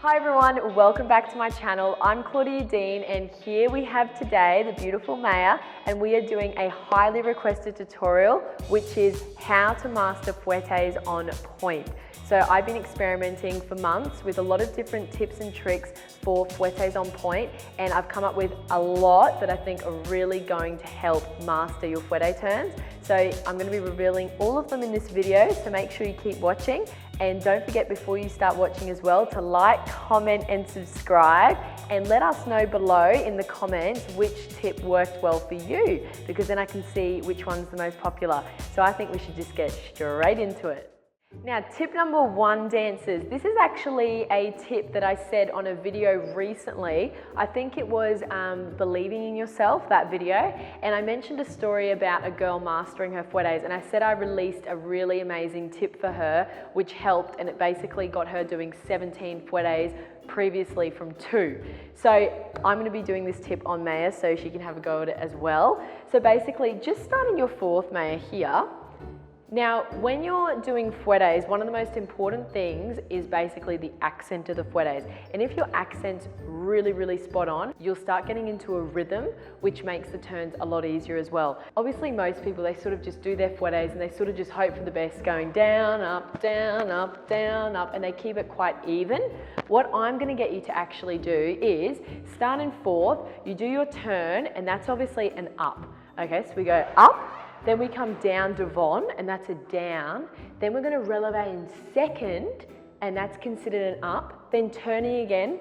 Hi everyone, welcome back to my channel. I'm Claudia Dean and here we have today the beautiful Maya, and we are doing a highly requested tutorial which is how to master fouettés on pointe. So I've been experimenting for months with a lot of different tips and tricks for fouettés on pointe, and I've come up with a lot that I think are really going to help master your fouetté turns. So I'm going to be revealing all of them in this video, so make sure you keep watching. And don't forget before you start watching as well to like, comment and subscribe, and let us know below in the comments which tip worked well for you, because then I can see which one's the most popular. So I think we should just get straight into it. Now, tip number one, dancers. This is actually a tip that I said on a video recently. I think it was Believing in Yourself, that video. And I mentioned a story about a girl mastering her fouettés, and I said I released a really amazing tip for her, which helped, and it basically got her doing 17 fouettés previously from 2. So I'm going to be doing this tip on Maya so she can have a go at it as well. So basically, just starting your fourth, Maya, here. Now, when you're doing fouettés, one of the most important things is basically the accent of the fouettés. And if your accent's really, really spot on, you'll start getting into a rhythm, which makes the turns a lot easier as well. Obviously, most people, they sort of just do their fouettés and they sort of just hope for the best, going down, up, down, up, down, up, and they keep it quite even. What I'm going to get you to actually do is start in fourth, you do your turn, and that's obviously an up. Okay, so we go up. Then we come down devant, and that's a down. Then we're going to releve in second, and that's considered an up. Then turning again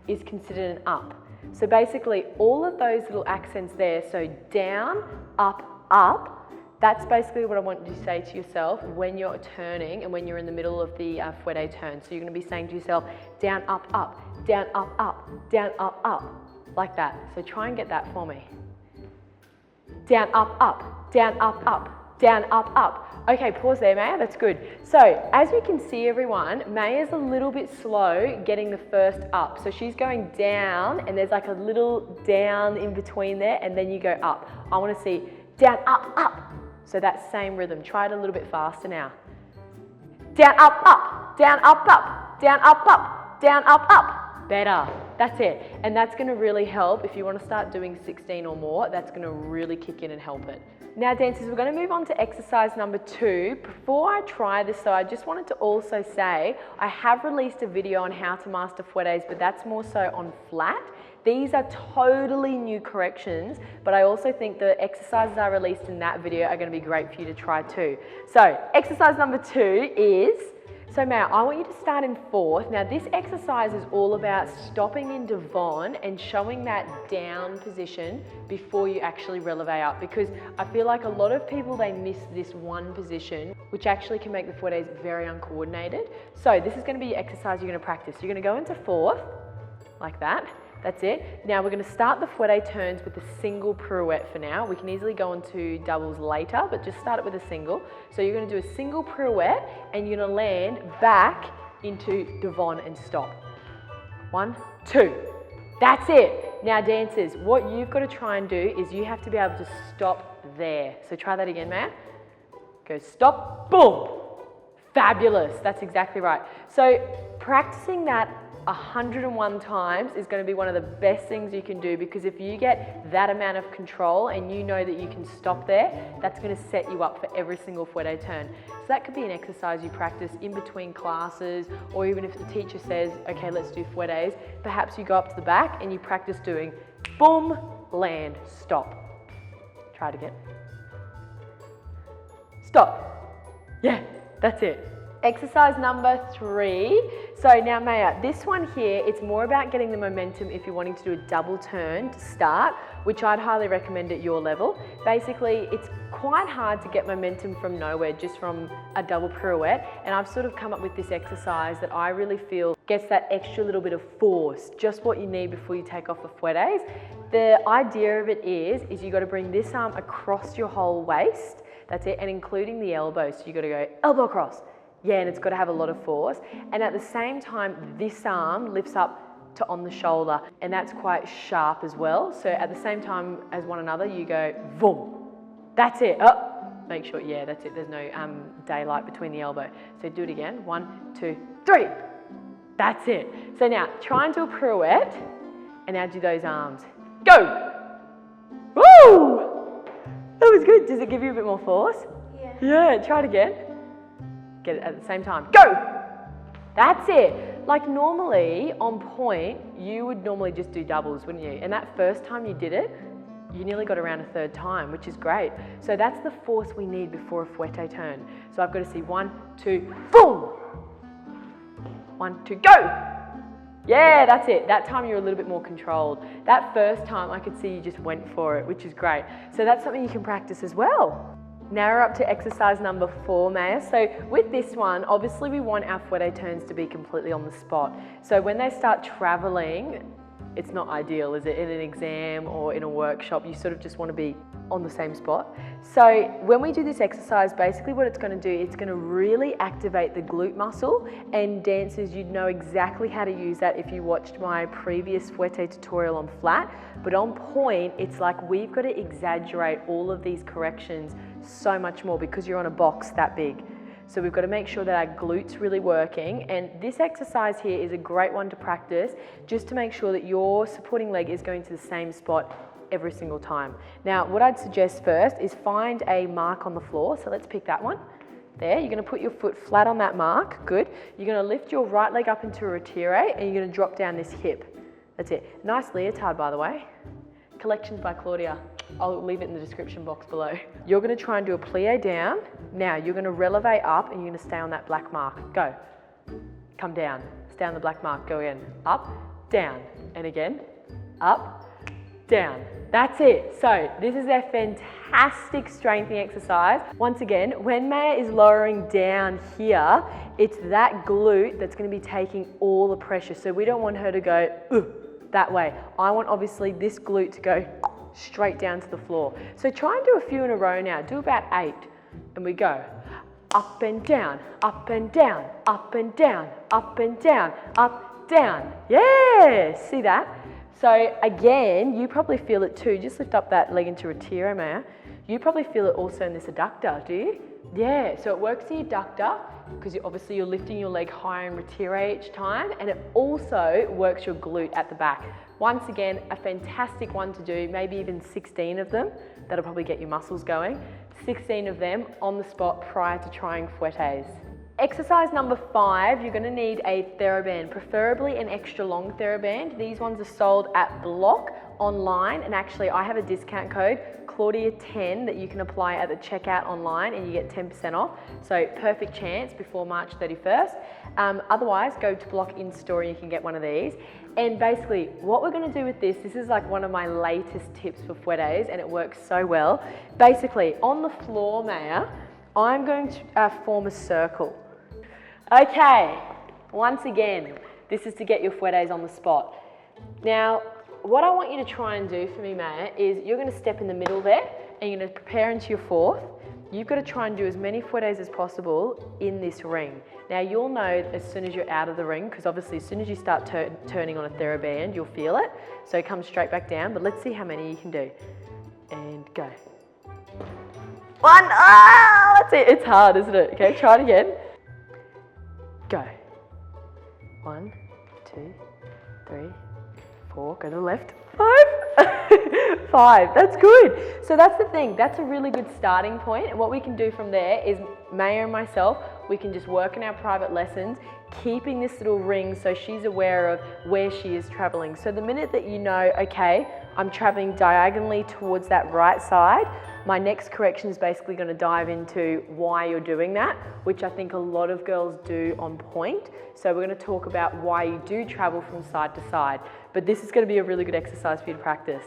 is considered an up. So basically all of those little accents there, so down, up, that's basically what I want you to say to yourself when you're turning and when you're in the middle of the fouetté turn. So you're going to be saying to yourself, down, up, down, up, down, up, like that. So try and get that for me. Down, up, down, up, down, up. Okay, pause there, Maya, that's good. So, as you can see, everyone, Maya's a little bit slow getting the first up. So she's going down, and there's like a little down in between there, and then you go up. I want to see down, up. So that same rhythm. Try it a little bit faster now. Down, up, down, up, down, up, down, up. Better. That's it. And that's going to really help if you want to start doing 16 or more. That's going to really kick in and help it. Now, dancers, we're going to move on to exercise number 2. Before I try this though, I just wanted to also say I have released a video on how to master fouettés, but that's more so on flat. These are totally new corrections, but I also think the exercises I released in that video are going to be great for you to try too. So exercise number 2 is, so Maya, I want you to start in fourth. Now this exercise is all about stopping in devant and showing that down position before you actually releve up, because I feel like a lot of people, they miss this one position, which actually can make the fouettés very uncoordinated. So this is going to be your exercise you're going to practice. You're going to go into fourth, like that. That's it. Now we're going to start the fouetté turns with a single pirouette for now. We can easily go into doubles later, but just start it with a single. So you're going to do a single pirouette and you're going to land back into devant and stop. 1, 2. That's it. Now dancers, what you've got to try and do is you have to be able to stop there. So try that again, Matt. Go stop, boom. Fabulous. That's exactly right. So practicing that 101 times is going to be one of the best things you can do, because if you get that amount of control and you know that you can stop there, that's going to set you up for every single fouetté turn. So that could be an exercise you practice in between classes, or even if the teacher says, okay, let's do fouettés, perhaps you go up to the back and you practice doing boom, land, stop. Try it again. Stop. Yeah, that's it. Exercise number 3. So now Maya, this one here, it's more about getting the momentum if you're wanting to do a double turn to start, which I'd highly recommend at your level. Basically, it's quite hard to get momentum from nowhere, just from a double pirouette. And I've sort of come up with this exercise that I really feel gets that extra little bit of force, just what you need before you take off the fouettés. The idea of it is you got to bring this arm across your whole waist. That's it, and including the elbow. So you got to go elbow across. Yeah, and it's got to have a lot of force. And at the same time, this arm lifts up to on the shoulder, and that's quite sharp as well. So at the same time as one another, you go boom. That's it. Oh, make sure, yeah, that's it. There's no daylight between the elbow. So do it again. 1, 2, 3. That's it. So now, try and do a pirouette, and now do those arms. Go! Woo! That was good. Does it give you a bit more force? Yeah. Yeah, try it again. Get it at the same time. Go! That's it. Like normally, on point, you would normally just do doubles, wouldn't you? And that first time you did it, you nearly got around a third time, which is great. So that's the force we need before a fouette turn. So I've got to see 1, 2, boom! 1, 2, go! Yeah, that's it. That time you're a little bit more controlled. That first time I could see you just went for it, which is great. So that's something you can practice as well. Now we're up to exercise number 4, Maya. So with this one, obviously we want our fouette turns to be completely on the spot. So when they start traveling, it's not ideal, is it? In an exam or in a workshop, you sort of just want to be on the same spot. So when we do this exercise, basically what it's going to do, it's going to really activate the glute muscle, and dancers, you'd know exactly how to use that if you watched my previous fouette tutorial on flat. But on point, it's like we've got to exaggerate all of these corrections so much more because you're on a box that big. So we've got to make sure that our glutes really working, and this exercise here is a great one to practice just to make sure that your supporting leg is going to the same spot every single time. Now what I'd suggest first is find a mark on the floor, so let's pick that one. There, you're going to put your foot flat on that mark, good. You're going to lift your right leg up into a retire and you're going to drop down this hip. That's it. Nice leotard, by the way. Collections by Claudia. I'll leave it in the description box below. You're going to try and do a plie down. Now you're going to releve up and you're going to stay on that black mark. Go. Come down. Stay on the black mark. Go again. Up, down. And again. Up, down. That's it. So this is a fantastic strengthening exercise. Once again, when Maya is lowering down here, it's that glute that's going to be taking all the pressure. So we don't want her to go that way. I want obviously this glute to go straight down to the floor. So try and do a few in a row now. Do about 8 and we go up and down, up and down, up and down, up and down, up, down. Yeah, see that? So again, you probably feel it too. Just lift up that leg into retire, Maya. You probably feel it also in this adductor, do you? Yeah, so it works the adductor because obviously you're lifting your leg higher in retire each time, and it also works your glute at the back. Once again, a fantastic one to do, maybe even 16 of them. That'll probably get your muscles going. 16 of them on the spot prior to trying fouettes. Exercise number 5, you're going to need a TheraBand, preferably an extra long TheraBand. These ones are sold at Block online, and actually I have a discount code, Claudia10, that you can apply at the checkout online and you get 10% off. So perfect chance before March 31st. Otherwise, go to Block in store and you can get one of these. And basically what we're going to do with this is like one of my latest tips for fouettes, and it works so well. Basically on the floor, Maya, I'm going to form a circle. Okay, once again, this is to get your fouettes on the spot. Now, what I want you to try and do for me, Maya, is you're going to step in the middle there and you're going to prepare into your 4th. You've got to try and do as many fouettes as possible in this ring. Now, you'll know as soon as you're out of the ring, because obviously as soon as you start turning on a TheraBand, you'll feel it. So come straight back down, but let's see how many you can do. And go. 1, that's it. It's hard, isn't it? Okay, try it again. Go. 1, 2, 3, 4, go to the left. 5. 5, that's good. So that's the thing, that's a really good starting point. And what we can do from there is Maya and myself, we can just work in our private lessons, keeping this little ring so she's aware of where she is traveling. So the minute that you know, okay, I'm traveling diagonally towards that right side, my next correction is basically going to dive into why you're doing that, which I think a lot of girls do on point. So we're going to talk about why you do travel from side to side. But this is going to be a really good exercise for you to practice.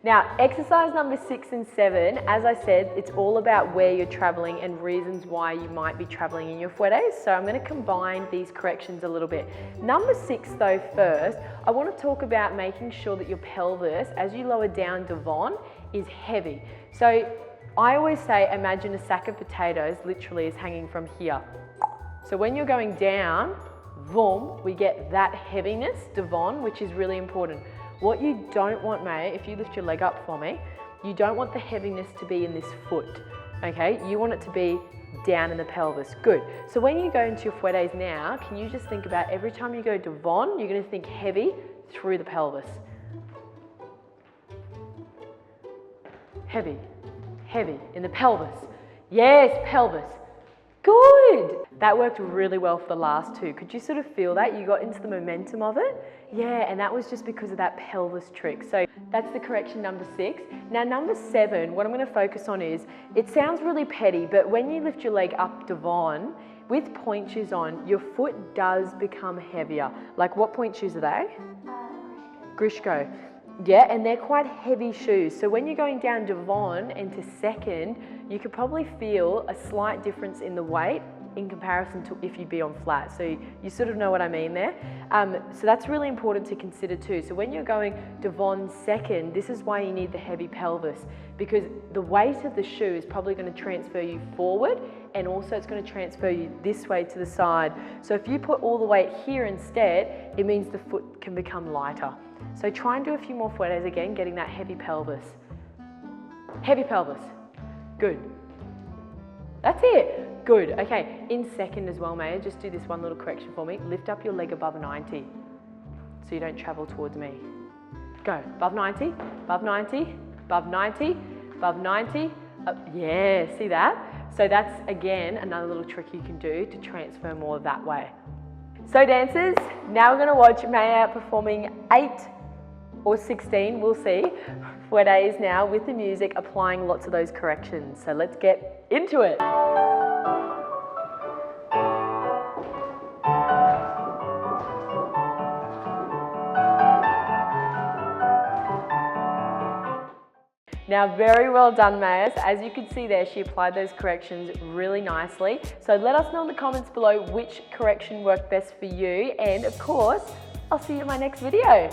Now, exercise number 6 and 7, as I said, it's all about where you're traveling and reasons why you might be traveling in your fouettes. So I'm going to combine these corrections a little bit. Number 6 though, first, I want to talk about making sure that your pelvis, as you lower down devant, is heavy. So I always say, imagine a sack of potatoes literally is hanging from here. So when you're going down, boom, we get that heaviness, devant, which is really important. What you don't want, Maya, if you lift your leg up for me, you don't want the heaviness to be in this foot, okay? You want it to be down in the pelvis. Good. So when you go into your fouettés now, can you just think about every time you go devant, you're going to think heavy through the pelvis. Heavy, heavy in the pelvis. Yes, pelvis. Good. That worked really well for the last two. Could you sort of feel that? You got into the momentum of it? Yeah, and that was just because of that pelvis trick. So that's the correction number 6. Now number 7, what I'm going to focus on is, it sounds really petty, but when you lift your leg up devant, with point shoes on, your foot does become heavier. Like what point shoes are they? Grishko. Yeah, and they're quite heavy shoes. So when you're going down devant into second, you could probably feel a slight difference in the weight in comparison to if you'd be on flat. So you sort of know what I mean there. So that's really important to consider too. So when you're going devant second, this is why you need the heavy pelvis, because the weight of the shoe is probably going to transfer you forward, and also it's going to transfer you this way to the side. So if you put all the weight here instead, it means the foot can become lighter. So try and do a few more fouettés again, getting that heavy pelvis. Heavy pelvis. Good. That's it. Good. Okay, in second as well, Maya, just do this one little correction for me. Lift up your leg above 90 so you don't travel towards me. Go. Above 90, above 90, above 90, above 90. Yeah, see that? So that's, again, another little trick you can do to transfer more that way. So dancers, now we're going to watch Maya performing 8 or 16, we'll see, fouettés now with the music, applying lots of those corrections. So let's get into it. Now, very well done, Maya. So as you can see there, she applied those corrections really nicely. So let us know in the comments below which correction worked best for you. And of course, I'll see you in my next video.